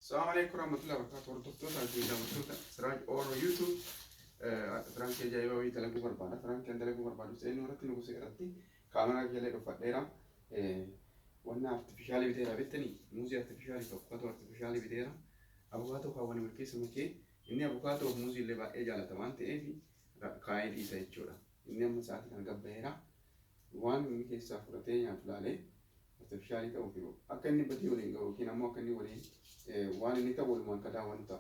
السلام عليكم ورحمة الله وبركاته. hordoftoota daawwattoota Siraaj Oromoo YouTube Siraan kee ajaa'ibaa wayii dalaguu barbaada. Siraan kee dalaguu barbaadu seenuu irratti nu gosa irratti kaameraa jala dhuunfadheera. Wanna artifishaalii biteera beektanii muuzii artifishaalii tokkotu artifishaalii biteera. Abukaatoo kaawwan milkeessa makee inni abukaatoo muuzii illee baay'ee jaalata waan ta'eef kaayee dhiisa jechuudha. Inni amma sa'aatii kana gabbaa'eera. Waan inni keessaa fudhatee nyaatu laalee artifishaalii ta'uu fi akka inni badii waliin ga'u yookiin ammoo akka inni waliin waan inni ta'u walumaan kadaa wanta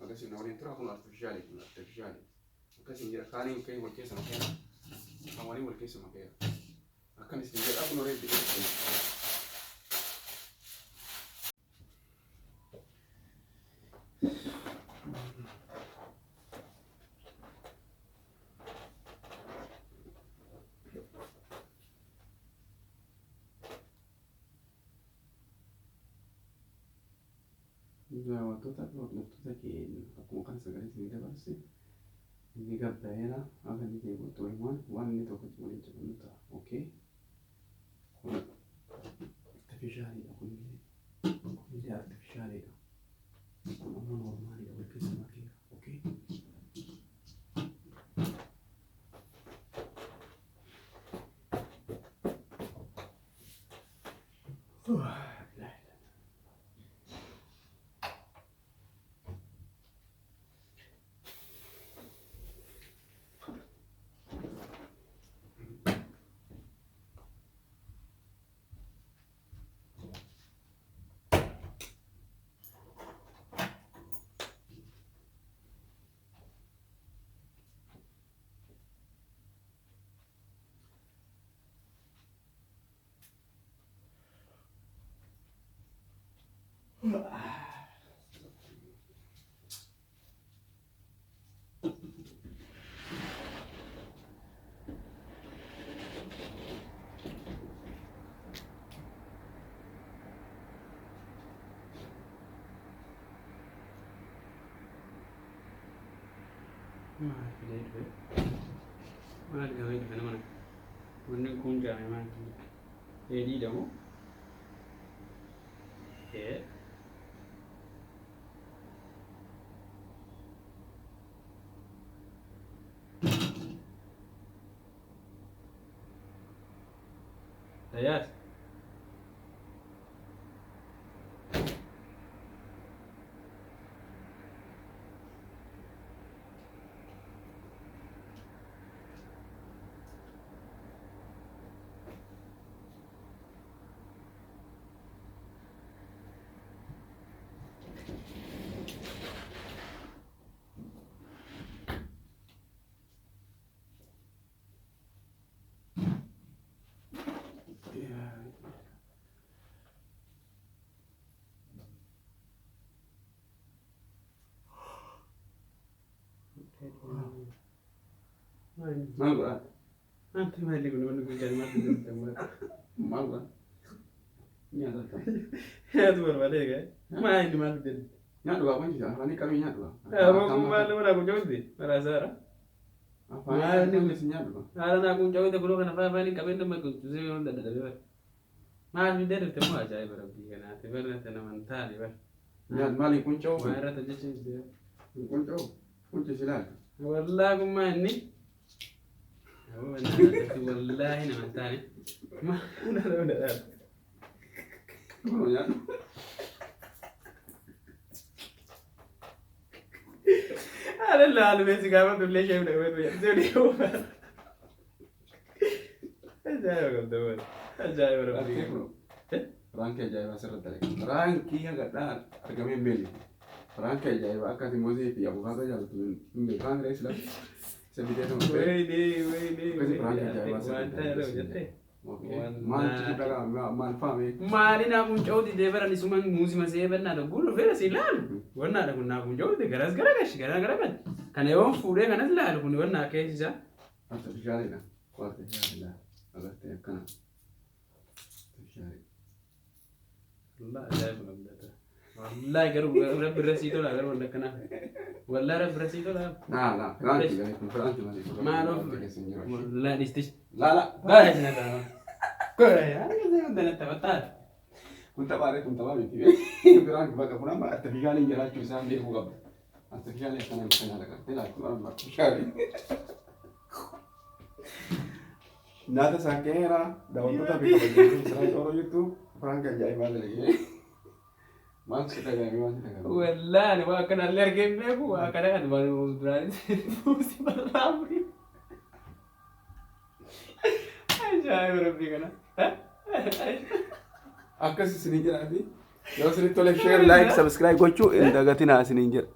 akkasiin waliin tura kun artifishaalii akkasiin jira kaaniin ka'ee wal keessa makeera kan waliin wal keessa makeera akkanis jedha kun horee biqiltuu. Wantoota keenya akkuma kan sagalee isin dabarse inni gabbaa'eera akka inni deebi'utti waan inni tokko waliin jedhamu ta'a. Okay. Kun artifishaaliidha kunillee artifishaaliidha. Kun ammoo noormaaliidha wal keessa makeera. Okay. Maal gahe kana mana wanni kun jaame maal edii damu Ayat Malva. Anche meglio che non mi chiedi mai di tempo. Malva. Niente. Tu per vedere che? Ma è di mal del. Niente va quindi già, non è camminato. Ma come lo na kunjodi? Para sara. Ma ne mi segnato. Ara na kunjodi quello che na fa ni capendo ma con tu sei onda da dove. Ma mi deve te mo ajai per abbi na te per te na mantali per. Niente mali kunjodi. Ma era te dici. Kunjodi silal. Wallahi kuma ni والله أنا منتاني ما أنا ولا أنا لا أنا بس قاعد أقول ليش يبدأ وين زودي هو أجاي وقدور أجاي وربي رانك أجاي واسر التاريخ رانك يا قدار أرقامين بيلي رانك أجاي وأكاد موزي في أبو هذا جالس من بيكان رئيس لا Sebidano. Wede. Kasi prank aja bahasa. Man kita man faham. Mari na kun jauh di daerah ni semua musim masih benar. Guru vera silan. Warna ada kun na kun jauh di garas kan. Karena orang fude kan silan kun warna kayak sisa. Atau jari na. Kuat jari na. Agar teh kan. Jari. Allah ada belum ada. والله قالوا رب الرسيدو لا قالوا لك انا والله رب الرسيدو لا لا فرانكي ما اعرف لا ديستش لا لا يا زي ما انت بتعرف كنت بعرف كنت بعرف برانك بقى كنا ما أتفقاني جرات جوزان ليه هو قبل أتفقاني كنا مثلا على كده لا كنا ما أتفقاني نادا ساكيرا داود تبي كبر سراج أورو يوتيوب برانك جاي ما أدري ما كده جاي ما كده والله أنا ما كان اللي أرجع منه وكذا كان ما براني فوسي بالرامي أجاي ربي كنا akkasi isin jira fi yoo isin tolle share like subscribe gochuu hin dagatinaa isin jira